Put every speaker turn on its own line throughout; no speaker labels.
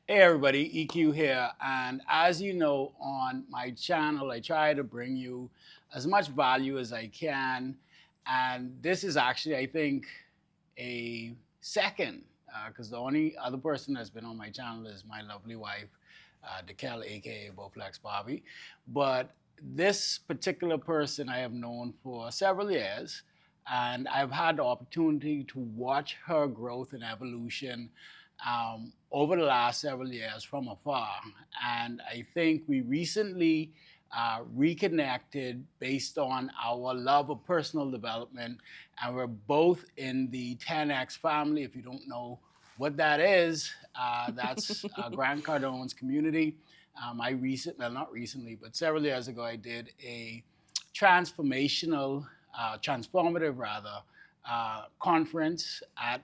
Hey everybody, EQ here. And as you know, on my channel, I try to bring you as much value as I can. And this is actually, I think, a second, because the only other person that's been on my channel is my lovely wife, Dekel, aka Bowflex Bobby. But this particular person I have known for several years, and I've had the opportunity to watch her growth and evolution over the last several years from afar. And I think we recently reconnected based on our love of personal development. And we're both in the 10X family. If you don't know what that is, that's Grant Cardone's community. Well, not recently, but several years ago, I did a transformative rather, conference at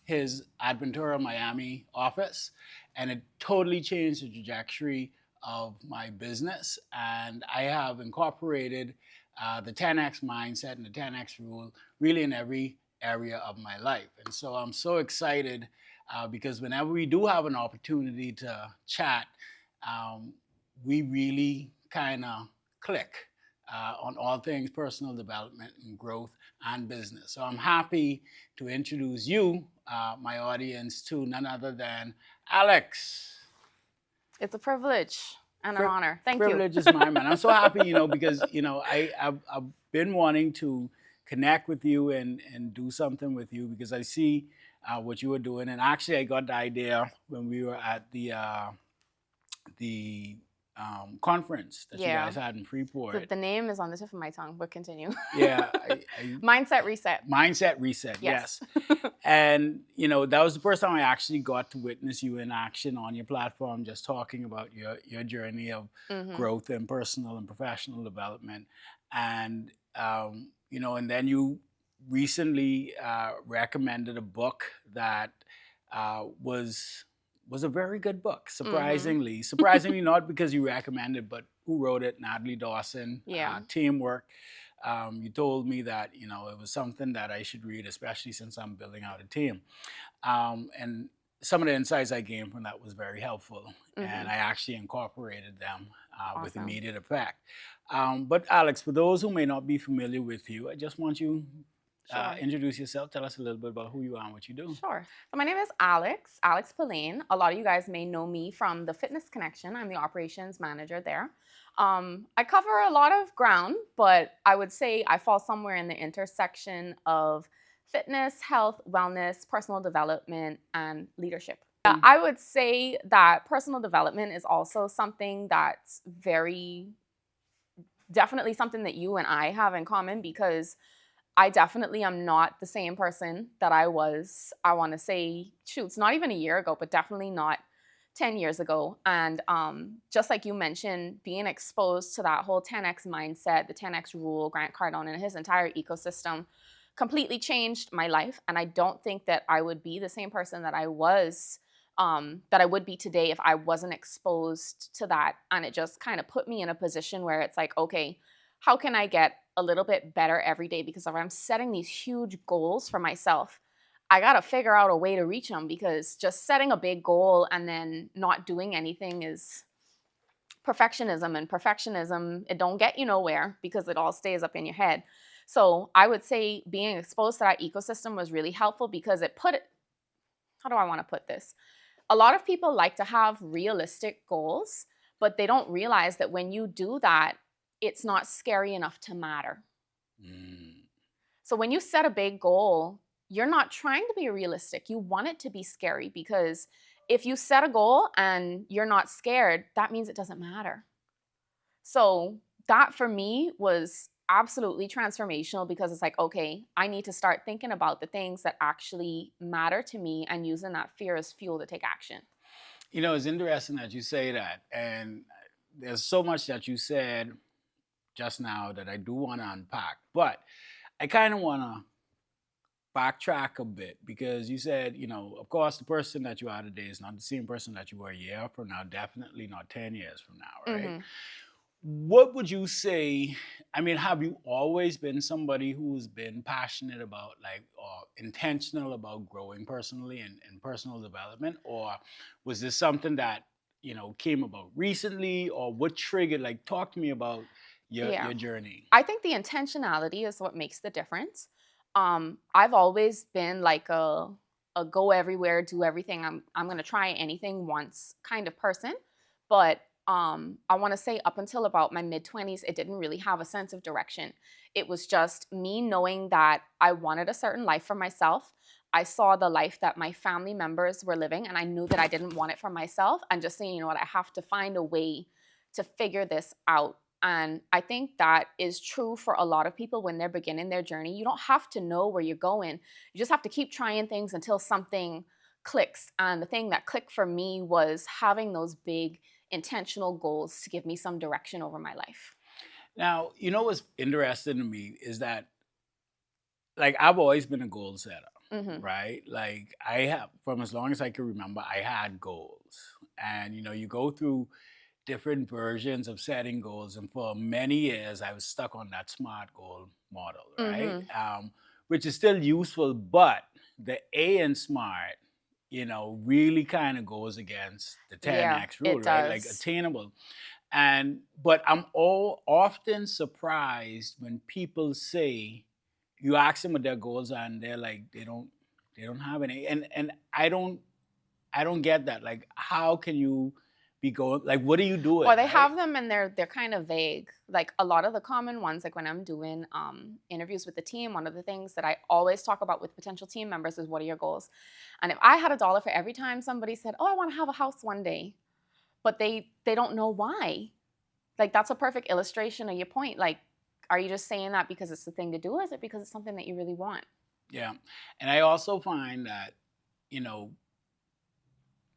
his Adventura, Miami office, and it totally changed the trajectory of my business. And I have incorporated the 10X mindset and the 10X rule really in every area of my life. And so I'm so excited because whenever we do have an opportunity to chat, um, we really kind of click on all things personal development and growth and business. So I'm happy to introduce you, my audience, to none other than Alex.
It's a privilege and an honor. Thank you.
Privilege is mine, man. I'm so happy, because I've been wanting to connect with you and do something with you because I see what you were doing, and actually I got the idea when we were at the conference that you
Yeah.
guys had in Freeport.
The name is on the tip of my tongue, but continue.
Yeah,
Mindset reset.
Mindset reset. Yes.
Yes.
And that was the first time I actually got to witness you in action on your platform, just talking about your journey of growth and personal and professional development. And and then you recently recommended a book that was a very good book, surprisingly. Surprisingly, not because you recommended, but who wrote it? Natalie Dawson.
Yeah.
Teamwork. You told me that it was something that I should read, especially since I'm building out a team. And some of the insights I gained from that was very helpful, and I actually incorporated them with
Awesome.
immediate effect. But Alex, for those who may not be familiar with you, I just want you
Sure.
introduce yourself. Tell us a little bit about who you are and what you do.
Sure. So my name is Alex Pelane. A lot of you guys may know me from the Fitness Connection. I'm the operations manager there. I cover a lot of ground, but I would say I fall somewhere in the intersection of fitness, health, wellness, personal development, and leadership. I would say that personal development is also something that's definitely something that you and I have in common, because I definitely am not the same person that I was, I want to say, it's not even a year ago, but definitely not 10 years ago. And just like you mentioned, being exposed to that whole 10X mindset, the 10X rule, Grant Cardone and his entire ecosystem completely changed my life. And I don't think that I would be the same person that I was, that I would be today if I wasn't exposed to that. And it just kind of put me in a position where it's like, okay, how can I get a little bit better every day? Because if I'm setting these huge goals for myself, I got to figure out a way to reach them, because just setting a big goal and then not doing anything is perfectionism. And perfectionism, it don't get you nowhere because it all stays up in your head. So I would say being exposed to that ecosystem was really helpful, because how do I want to put this? A lot of people like to have realistic goals, but they don't realize that when you do that, it's not scary enough to matter. So when you set a big goal, you're not trying to be realistic. You want it to be scary, because if you set a goal and you're not scared, that means it doesn't matter. So that for me was absolutely transformational, because it's like, okay, I need to start thinking about the things that actually matter to me and using that fear as fuel to take action.
It's interesting that you say that. And there's so much that you said just now that I do want to unpack. But I kind of want to backtrack a bit, because you said, of course, the person that you are today is not the same person that you were a year from now, definitely not 10 years from now, right? what would you say? I mean, have you always been somebody who's been passionate about, like, or intentional about growing personally and personal development, or was this something that came about recently, or what triggered? Like, talk to me about your
Yeah.
journey.
I think the intentionality is what makes the difference. I've always been like a go everywhere, do everything. I'm gonna try anything once kind of person. But I want to say up until about my mid 20s, it didn't really have a sense of direction. It was just me knowing that I wanted a certain life for myself. I saw the life that my family members were living, and I knew that I didn't want it for myself. And just saying, you know what, I have to find a way to figure this out. And I think that is true for a lot of people when they're beginning their journey. You don't have to know where you're going. You just have to keep trying things until something clicks. And the thing that clicked for me was having those big intentional goals to give me some direction over my life.
Now, what's interesting to me is that, like, I've always been a goal setter,
Hmm.
right? Like, I have, from as long as I can remember, I had goals. And, you go through different versions of setting goals. And for many years, I was stuck on that SMART goal model, right?
Hmm.
Which is still useful, but the A in SMART, really kind of goes against the
Yeah,
10X rule,
it
right? Like,
does.
attainable. But I'm all often surprised when people say, you ask them what their goals are, and they're like, they don't have any. And I don't get that. Like, how can you be going, like, what are you
Or
doing,
they
right?
have them and they're kind of vague. Like a lot of the common ones, like when I'm doing interviews with the team, one of the things that I always talk about with potential team members is what are your goals? And if I had a dollar for every time somebody said, "Oh, I want to have a house one day," but they don't know why. Like that's a perfect illustration of your point. Like, are you just saying that because it's the thing to do, or is it because it's something that you really want?
Yeah. And I also find that, you know,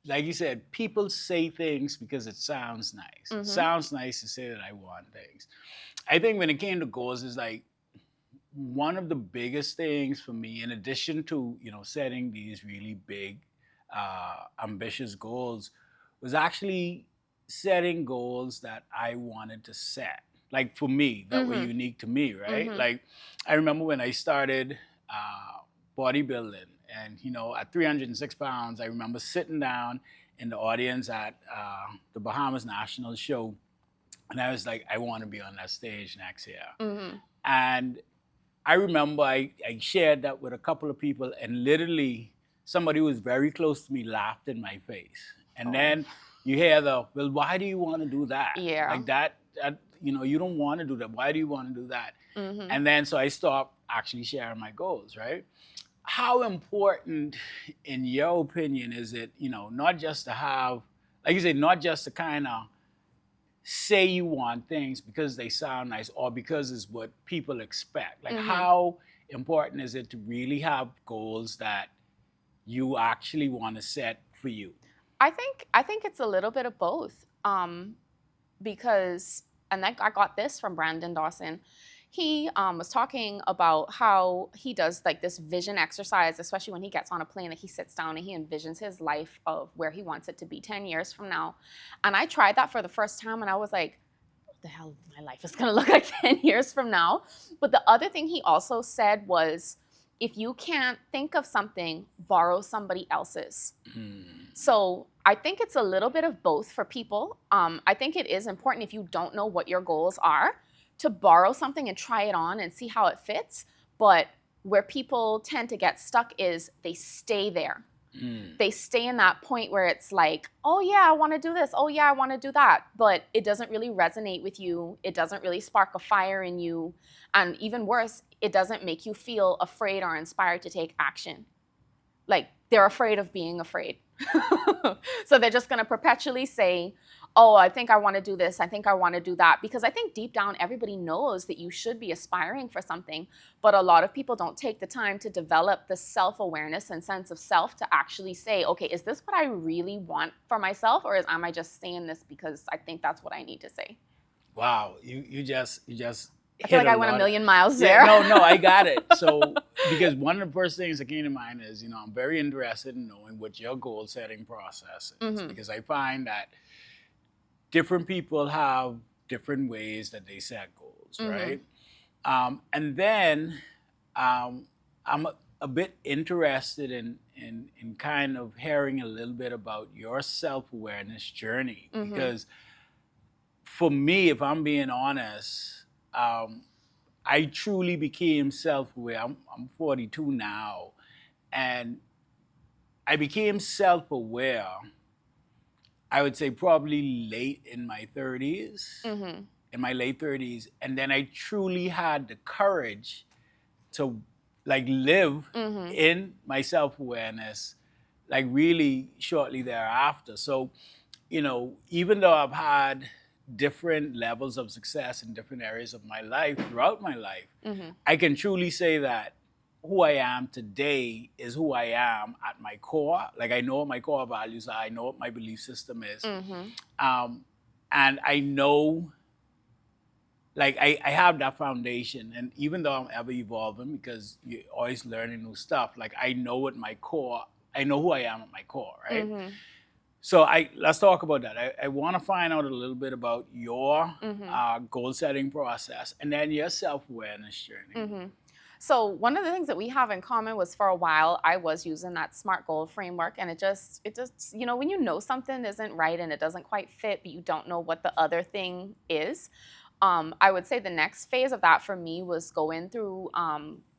like you said, people say things because it sounds nice. It
Mm-hmm.
sounds nice to say that I want things. I think when it came to goals, is like one of the biggest things for me, in addition to setting these really big, ambitious goals, was actually setting goals that I wanted to set. Like, for me, that were
Mm-hmm.
unique to me, right?
Mm-hmm.
Like, I remember when I started bodybuilding, and at 306 pounds, I remember sitting down in the audience at the Bahamas National Show, and I was like, I want to be on that stage next year.
Mm-hmm.
And I remember I shared that with a couple of people, and literally somebody who was very close to me laughed in my face. And
Oh.
then you hear well, why do you want to do that?
Yeah.
Like that you don't want to do that. Why do you want to do that?
Mm-hmm.
And then so I stopped actually sharing my goals, right? How important, in your opinion, is it, not just to have, like you said, not just to kind of say you want things because they sound nice or because it's what people expect? Like,
Mm-hmm.
how important is it to really have goals that you actually want to set for you?
I think it's a little bit of both. Because and I got this from Brandon Dawson. He was talking about how he does like this vision exercise, especially when he gets on a plane. That he sits down and he envisions his life of where he wants it to be 10 years from now. And I tried that for the first time, and I was like, "What the hell, my life is gonna look like 10 years from now?" But the other thing he also said was, if you can't think of something, borrow somebody else's.
Hmm.
So I think it's a little bit of both for people. I think it is important, if you don't know what your goals are, to borrow something and try it on and see how it fits. But where people tend to get stuck is they stay there.
Hmm.
They stay in that point where it's like, oh yeah, I want to do this. Oh yeah, I want to do that. But it doesn't really resonate with you. It doesn't really spark a fire in you. And even worse, it doesn't make you feel afraid or inspired to take action. Like they're afraid of being afraid. So they're just going to perpetually say, "Oh, I think I want to do this. I think I want to do that." Because I think deep down, everybody knows that you should be aspiring for something. But a lot of people don't take the time to develop the self awareness and sense of self to actually say, "Okay, is this what I really want for myself? Or am I just saying this because I think that's what I need to say?"
Wow, you just
I feel
hit
like
a
I went a
lot of.
million miles
Yeah,
there.
no, I got it. So, because one of the first things that came to mind is, I'm very interested in knowing what your goal setting process is,
Hmm.
because I find that different people have different ways that they set goals,
Mm-hmm.
right? And then I'm a bit interested in kind of hearing a little bit about your self awareness journey,
Mm-hmm.
because for me, if I'm being honest, um, I truly became self aware. I'm 42 now, and I became self aware, I would say probably late in my 30s,
Mm-hmm.
in my late 30s. And then I truly had the courage to like live
Mm-hmm.
in my self awareness, like really shortly thereafter. So, even though I've had different levels of success in different areas of my life throughout my life,
Mm-hmm.
I can truly say that who I am today is who I am at my core. Like I know what my core values are, I know what my belief system is.
Mm-hmm.
Um, and I know, like I have that foundation, and even though I'm ever evolving because you're always learning new stuff, like I know what my core, I know who I am at my core, right?
Mm-hmm.
So let's talk about that. I want to find out a little bit about your
Mm-hmm.
goal setting process and then your self awareness journey.
Mm-hmm. So one of the things that we have in common was for a while I was using that SMART goal framework, and it just when you know something isn't right and it doesn't quite fit, but you don't know what the other thing is. I would say the next phase of that for me was going through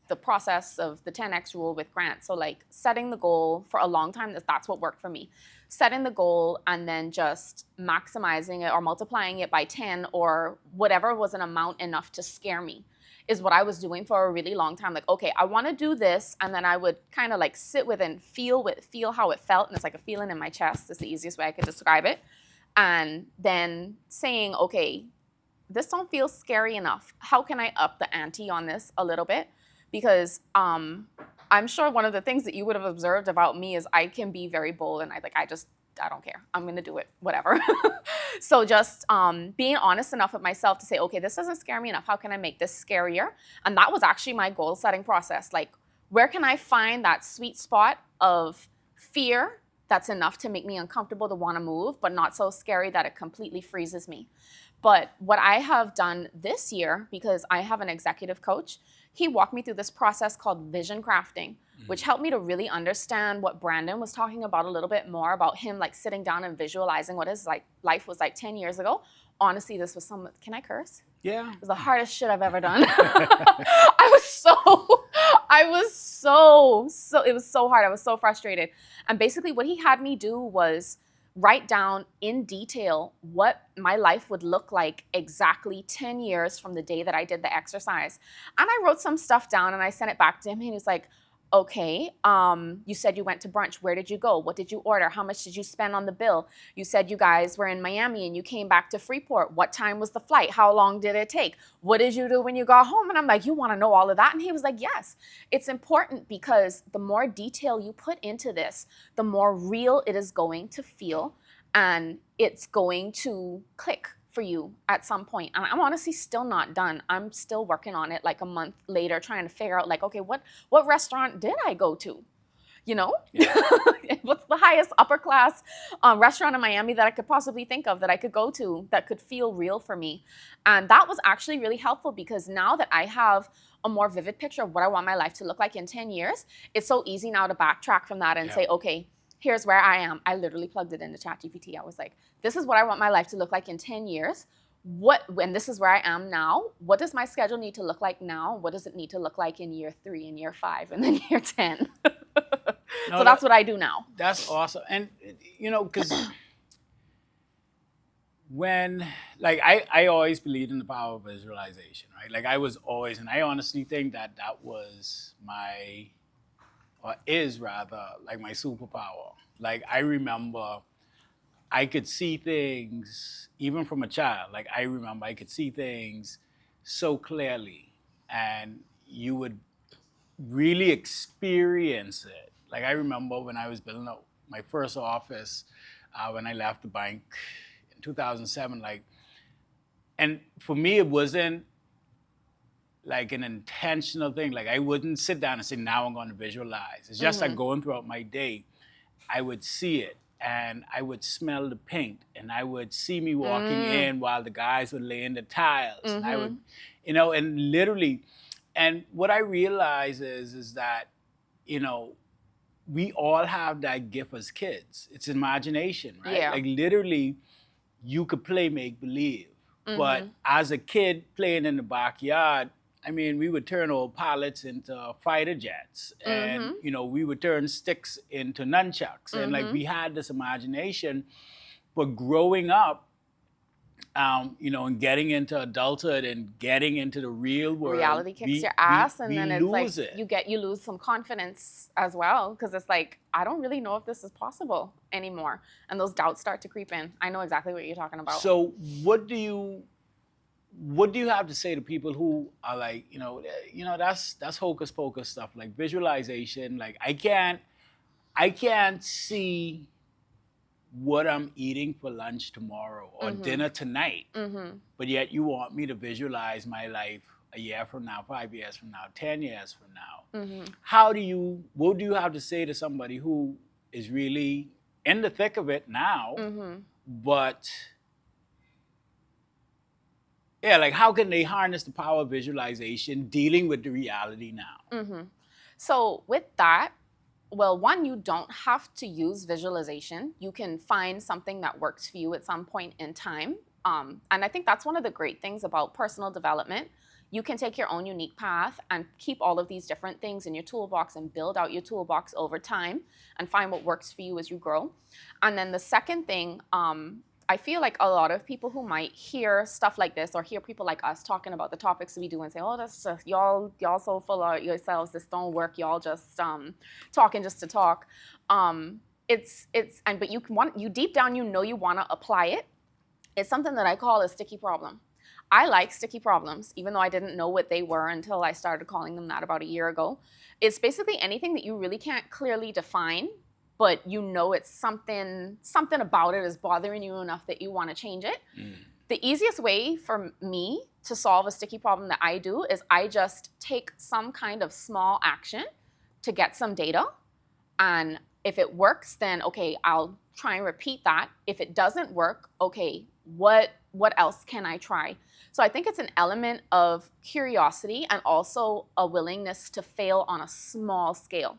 the process of the 10x rule with Grant. So like setting the goal for a long time, that's what worked for me. Setting the goal and then just maximizing it or multiplying it by 10 or whatever was an amount enough to scare me is what I was doing for a really long time. Like, okay, I want to do this, and then I would kind of like sit with and feel how it felt, and it's like a feeling in my chest. Is the easiest way I could describe it. And then saying, okay, this don't feel scary enough. How can I up the ante on this a little bit? Because I'm sure one of the things that you would have observed about me is I can be very bold, and I don't care. I'm gonna do it, whatever. So just being honest enough with myself to say, okay, this doesn't scare me enough. How can I make this scarier? And that was actually my goal setting process. Like, where can I find that sweet spot of fear that's enough to make me uncomfortable to want to move, but not so scary that it completely freezes me? But what I have done this year, because I have an executive coach, he walked me through this process called vision crafting, which helped me to really understand what Brandon was talking about a little bit more about him like sitting down and visualizing what his like life was like 10 years ago. Honestly, this was can I curse?
Yeah.
It was the hardest shit I've ever done. It was so hard. I was so frustrated. And basically what he had me do was write down in detail what my life would look like exactly 10 years from the day that I did the exercise. And I wrote some stuff down and I sent it back to him, and he was like, okay, you said you went to brunch. Where did you go? What did you order? How much did you spend on the bill? You said you guys were in Miami and you came back to Freeport. What time was the flight? How long did it take? What did you do when you got home? And I'm like, you want to know all of that? And he was like, yes. It's important because the more detail you put into this, the more real it is going to feel, and it's going to click for you at some point. And I'm honestly still not done. I'm still working on it like a month later, trying to figure out like, okay, what restaurant did I go to? Yeah. What's the highest upper class restaurant in Miami that I could possibly think of that I could go to that could feel real for me? And that was actually really helpful because now that I have a more vivid picture of what I want my life to look like in 10 years, it's so easy now to backtrack from that and say, okay, here's where I am. I literally plugged it into ChatGPT. I was like, this is what I want my life to look like in 10 years. When this is where I am now, what does my schedule need to look like now? What does it need to look like in year 3, in year 5, and then year 10?
No,
So that's what I do now.
That's awesome. And, because when, like, I always believed in the power of visualization, right? Like, I was always, and I honestly think that was or is rather, like my superpower. Like, I remember I could see things even from a child. Like, I remember I could see things so clearly, and you would really experience it. Like, I remember when I was building up my first office, when I left the bank in 2007, like, and for me, it wasn't like an intentional thing. Like, I wouldn't sit down and say, now I'm going to visualize. It's just like going throughout my day, I would see it. and I would smell the paint, and I would see me walking
Mm.
in while the guys would lay in the tiles, and I would,
Mm-hmm.
you know, and literally, and what I realize is that, you know, we all have that gift as kids. It's imagination, right?
Yeah.
Like literally, you could play make believe. But
Mm-hmm.
as a kid playing in the backyard, I mean, we would turn old pallets into fighter jets, and
Mm-hmm.
you know, we would turn sticks into nunchucks, and like
Mm-hmm.
we had this imagination. But growing up, you know, and getting into adulthood and getting into the real world,
Reality kicks your ass, and
we
then it's like
lose it.
you lose some confidence as well, because it's like, I don't really know if this is possible anymore, and those doubts start to creep in. I know exactly what you're talking about.
So what do you have to say to people who are like, you know, that's hocus pocus stuff, like visualization, like I can't see what I'm eating for lunch tomorrow or
Mm-hmm.
dinner tonight,
Mm-hmm.
but yet you want me to visualize my life a year from now, 5 years from now, 10 years from now.
Mm-hmm.
What do you have to say to somebody who is really in the thick of it now,
Mm-hmm.
but yeah, like how can they harness the power of visualization dealing with the reality now?
Mm-hmm. So with that, well, one, you don't have to use visualization. You can find something that works for you at some point in time. And I think that's one of the great things about personal development. You can take your own unique path and keep all of these different things in your toolbox and build out your toolbox over time and find what works for you as you grow. And then the second thing, I feel like a lot of people who might hear stuff like this or hear people like us talking about the topics we do and say, "Oh, that's just, y'all so full of yourselves. This don't work. Y'all just talking just to talk." But you deep down, you know, you want to apply it. It's something that I call a sticky problem. I like sticky problems, even though I didn't know what they were until I started calling them that about a year ago. It's basically anything that you really can't clearly define, but you know it's something about it is bothering you enough that you want to change it. The easiest way for me to solve a sticky problem that I do is I just take some kind of small action to get some data. And if it works, then okay, I'll try and repeat that. If it doesn't work, okay, what else can I try? So I think it's an element of curiosity and also a willingness to fail on a small scale.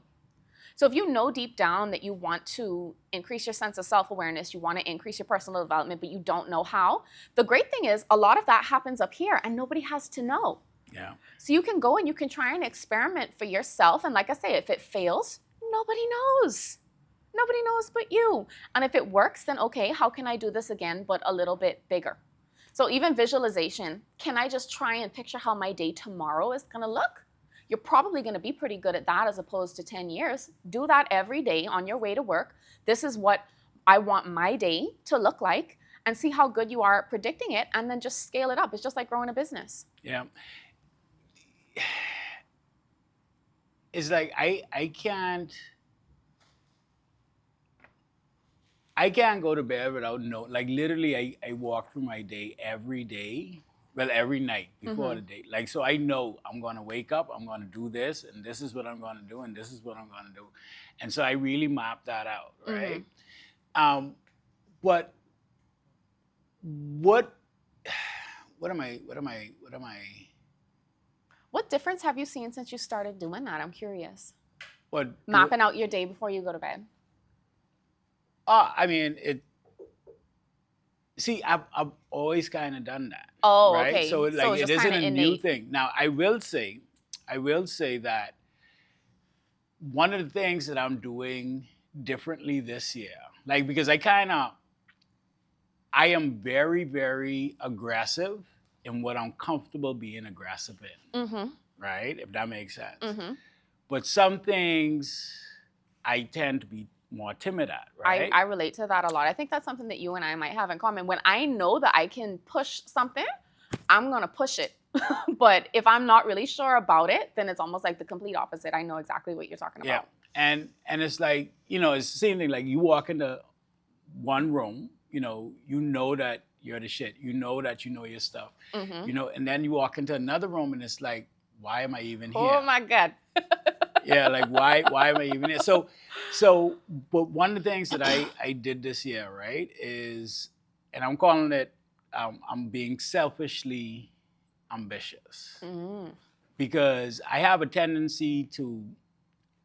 So if you know deep down that you want to increase your sense of self-awareness, you want to increase your personal development, but you don't know how, the great thing is a lot of that happens up here and nobody has to know.
Yeah.
So you can go and you can try and experiment for yourself. And like I say, if it fails, nobody knows. Nobody knows but you. And if it works, then okay, how can I do this again, but a little bit bigger? So even visualization, can I just try and picture how my day tomorrow is going to look? You're probably going to be pretty good at that as opposed to 10 years. Do that every day on your way to work. This is what I want my day to look like, and see how good you are at predicting it, and then just scale it up. It's just like growing a business.
Yeah. It's like I can't go to bed without like literally I walk through my day every day. Well, every night before the day. Like, so I know I'm going to wake up, I'm going to do this, and this is what I'm going to do, and this is what I'm going to do. And so I really map that out, right? But what am I?
What difference have you seen since you started doing that? I'm curious.
Mapping
out your day before you go to bed.
I mean, see, I've always kind of done that.
Oh,
right?
okay.
So like it isn't a new thing. Now I will say that one of the things that I'm doing differently this year, like because I am very, very aggressive in what I'm comfortable being aggressive in. Right? If that makes sense. But some things I tend to be more timid at, right?
I relate to that a lot. I think that's something that you and I might have in common. When I know that I can push something, I'm going to push it. But if I'm not really sure about it, then it's almost like the complete opposite. I know exactly what you're talking about.
Yeah. And it's like, it's the same thing. Like you walk into one room, you know that you're the shit. You know that you know your stuff. And then you walk into another room and it's like, why am I even here?
Oh my God.
Yeah, like why am I even here? So but one of the things that I did this year, right, is, and I'm calling it, I'm being selfishly ambitious,
Mm.
because I have a tendency to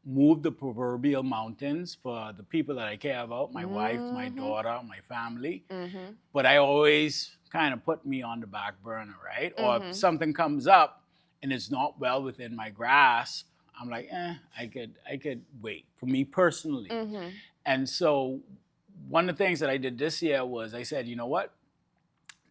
move the proverbial mountains for the people that I care about, my wife, my
Mhm.
daughter, my family.
Mhm.
But I always kind of put me on the back burner, right? Or if
Mhm.
something comes up and it's not well within my grasp, I'm like, I could wait, for me personally.
Mhm.
And so one of the things that I did this year was I said, you know what?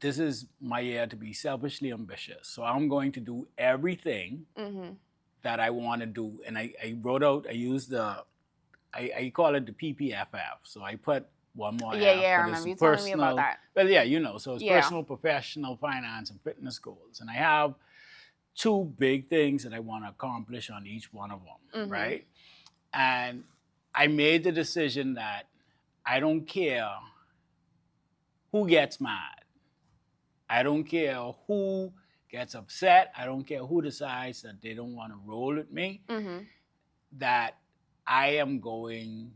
This is my year to be selfishly ambitious. So I'm going to do everything
Mhm.
that I want to do. And I wrote out, I used I call it the PPFF. So I put one more
Yeah,
F,
yeah, I
but it's
remember
the
you telling me about
personal,
that.
well, yeah, so it's
Yeah.
personal, professional, finance, and fitness goals. And I have two big things that I want to accomplish on each one of them,
Mhm.
right? And I made the decision that I don't care who gets mad. I don't care who gets upset. I don't care who decides that they don't want to roll with me,
Mhm.
that I am going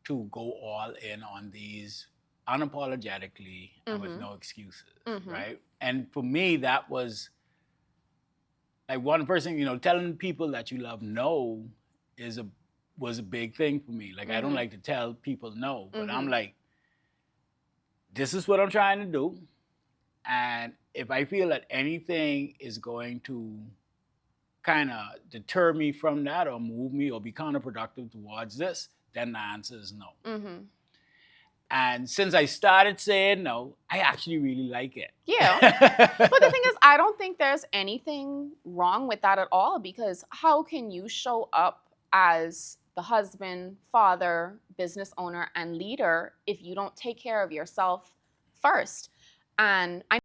to go all in on these unapologetically and with
Mhm.
no excuses,
Mhm.
right? And for me, that was like one person, telling people that you love no is a was a big thing for me. Like I don't
Mhm.
like to tell people no, but I'm
Mhm.
like, this is what I'm trying to do. And if I feel that anything is going to kind of deter me from that or move me or be counterproductive towards this, then the answer is no.
Mhm.
And since I started saying no, I actually really like it.
Yeah. But the thing is, I don't think there's anything wrong with that at all, because how can you show up as the husband, father, business owner, and leader if you don't take care of yourself first? And I